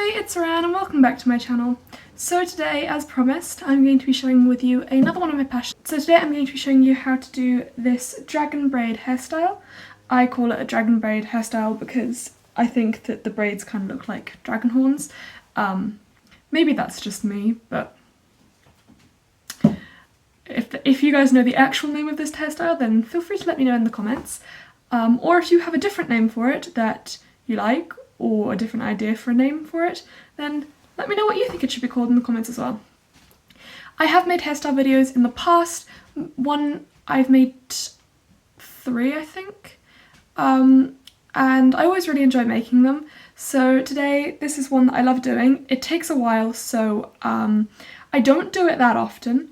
Hey, it's Ran and welcome back to my channel. So today, as promised, I'm going to be sharing with you another one of my passions. So today I'm going to be showing you how to do this dragon braid hairstyle. I call it a dragon braid hairstyle because I think that the braids kind of look like dragon horns. Maybe that's just me, but if you guys know the actual name of this hairstyle, then feel free to let me know in the comments. Or if you have a different name for it that you like, or a different idea for a name for it, then let me know what you think it should be called in the comments as well. I have made hairstyle videos in the past. I've made 3, I think, and I always really enjoy making them. So today, this is one that I love doing. It takes a while, so I don't do it that often,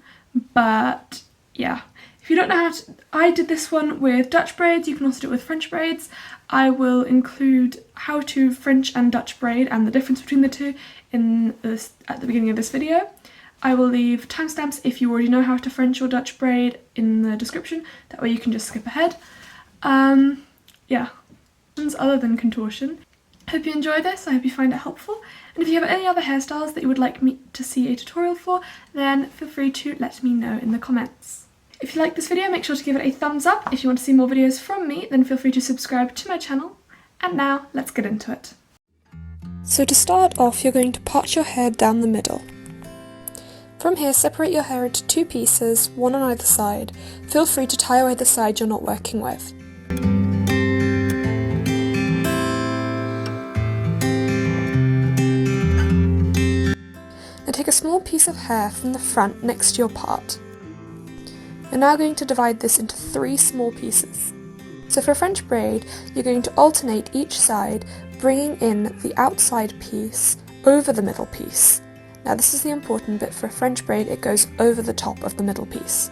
but yeah. If you don't know how to, I did this one with Dutch braids. You can also do it with French braids. I will include how to French and Dutch braid and the difference between the two at the beginning of this video. I will leave timestamps if you already know how to French or Dutch braid in the description. That way you can just skip ahead. Yeah, other than contortion. I hope you enjoy this. I hope you find it helpful. And if you have any other hairstyles that you would like me to see a tutorial for, then feel free to let me know in the comments. If you like this video, make sure to give it a thumbs up. If you want to see more videos from me, then feel free to subscribe to my channel. And now, let's get into it. So to start off, you're going to part your hair down the middle. From here, separate your hair into 2 pieces, one on either side. Feel free to tie away the side you're not working with. Now take a small piece of hair from the front next to your part. You're now going to divide this into 3 small pieces. So for a French braid, you're going to alternate each side, bringing in the outside piece over the middle piece. Now this is the important bit. For a French braid, it goes over the top of the middle piece.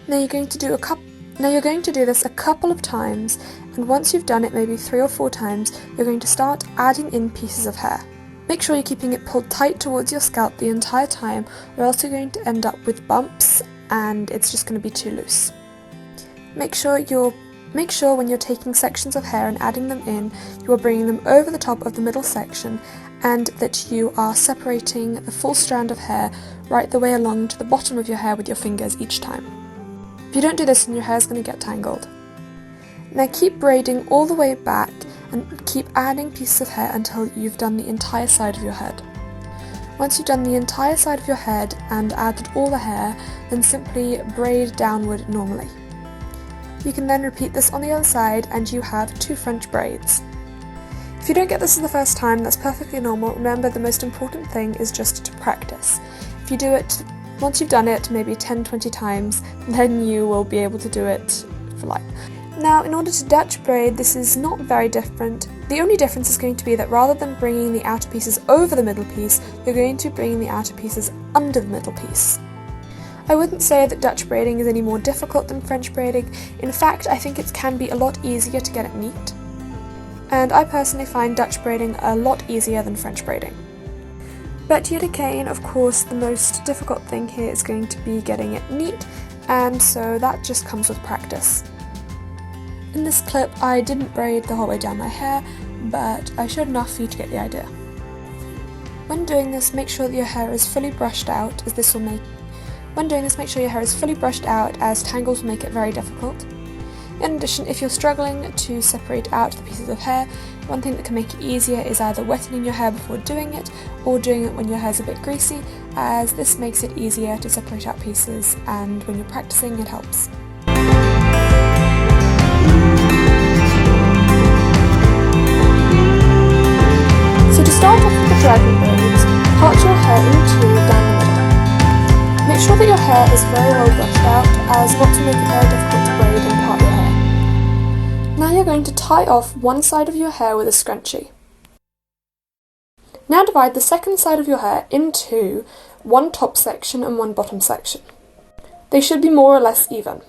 Now you're going to do this a couple of times, and once you've done it maybe 3 or 4 times, you're going to start adding in pieces of hair. Make sure you're keeping it pulled tight towards your scalp the entire time, or else you're going to end up with bumps and it's just going to be too loose. Make sure when you're taking sections of hair and adding them in, you are bringing them over the top of the middle section, and that you are separating the full strand of hair right the way along to the bottom of your hair with your fingers each time. If you don't do this, then your hair is going to get tangled. Now keep braiding all the way back and keep adding pieces of hair until you've done the entire side of your head. Once you've done the entire side of your head and added all the hair, then simply braid downward normally. You can then repeat this on the other side and you have 2 French braids. If you don't get this the first time, that's perfectly normal. Remember, the most important thing is just to practice. If you do it, once you've done it maybe 10-20 times, then you will be able to do it for life. Now, in order to Dutch braid, this is not very different. The only difference is going to be that rather than bringing the outer pieces over the middle piece, you're going to bring the outer pieces under the middle piece. I wouldn't say that Dutch braiding is any more difficult than French braiding. In fact, I think it can be a lot easier to get it neat. And I personally find Dutch braiding a lot easier than French braiding. But yet again, of course, the most difficult thing here is going to be getting it neat, and so that just comes with practice. In this clip, I didn't braid the whole way down my hair, but I showed enough for you to get the idea. When doing this, make sure that your hair is fully brushed out, as tangles will make it very difficult. In addition, if you're struggling to separate out the pieces of hair, one thing that can make it easier is either wetting your hair before doing it, or doing it when your hair's a bit greasy, as this makes it easier to separate out pieces, and when you're practicing, it helps. Start off with the dragon braids, part your hair in 2 down the middle. Make sure that your hair is very well brushed out, as not to make it very difficult to braid and part your hair. Now you're going to tie off one side of your hair with a scrunchie. Now divide the second side of your hair into 1 top section and 1 bottom section. They should be more or less even.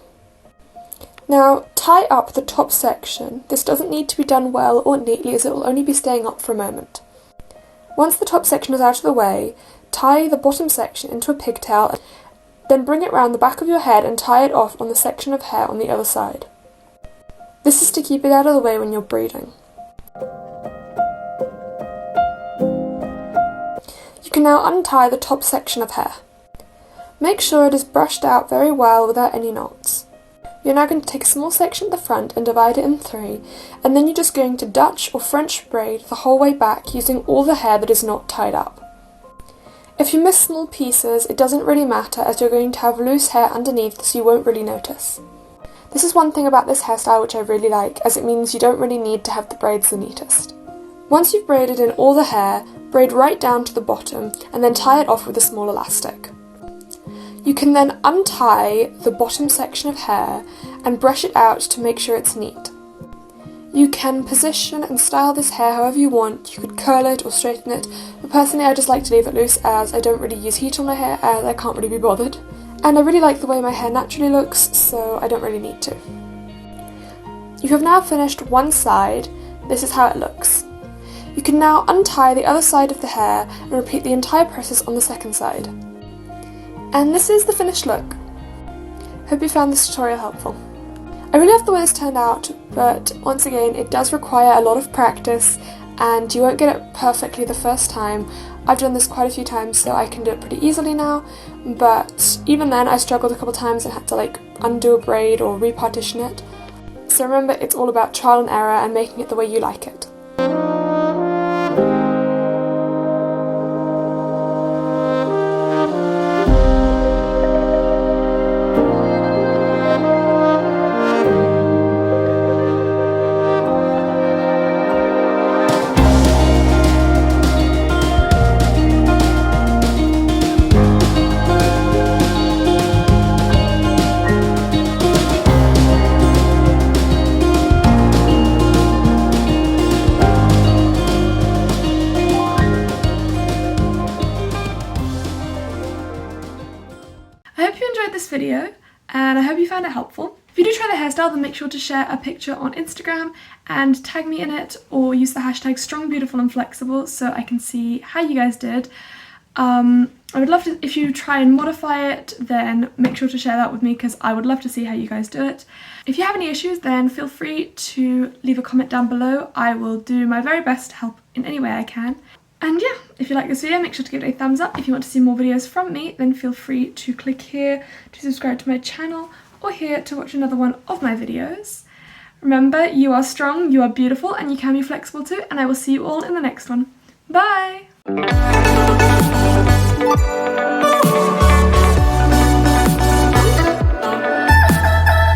Now tie up the top section. This doesn't need to be done well or neatly, as it will only be staying up for a moment. Once the top section is out of the way, tie the bottom section into a pigtail, then bring it round the back of your head and tie it off on the section of hair on the other side. This is to keep it out of the way when you're braiding. can now untie the top section of hair. Make sure it is brushed out very well without any knots. You're now going to take a small section at the front and divide it in 3, and then you're just going to Dutch or French braid the whole way back using all the hair that is not tied up. If you miss small pieces, it doesn't really matter as you're going to have loose hair underneath, so you won't really notice. This is one thing about this hairstyle which I really like, as it means you don't really need to have the braids the neatest. Once you've braided in all the hair, braid right down to the bottom and then tie it off with a small elastic. You can then untie the bottom section of hair and brush it out to make sure it's neat. You can position and style this hair however you want. You could curl it or straighten it, but personally I just like to leave it loose as I don't really use heat on my hair as I can't really be bothered. And I really like the way my hair naturally looks, so I don't really need to. You have now finished one side. This is how it looks. You can now untie the other side of the hair and repeat the entire process on the second side. And this is the finished look. Hope you found this tutorial helpful. I really love the way this turned out, but once again it does require a lot of practice and you won't get it perfectly the first time. I've done this quite a few times so I can do it pretty easily now, but even then I struggled a couple times and had to undo a braid or repartition it. So remember, it's all about trial and error and making it the way you like it. This video and I hope you found it helpful. If you do try the hairstyle, then make sure to share a picture on Instagram and tag me in it, or use the hashtag strong, beautiful and flexible so I can see how you guys did. I would love to, if you try and modify it, then make sure to share that with me because I would love to see how you guys do it. If you have any issues, then feel free to leave a comment down below. I will do my very best to help in any way I can. And yeah, if you like this video, make sure to give it a thumbs up. If you want to see more videos from me, then feel free to click here to subscribe to my channel, or here to watch another one of my videos. Remember, you are strong, you are beautiful, and you can be flexible too, and I will see you all in the next one. Bye!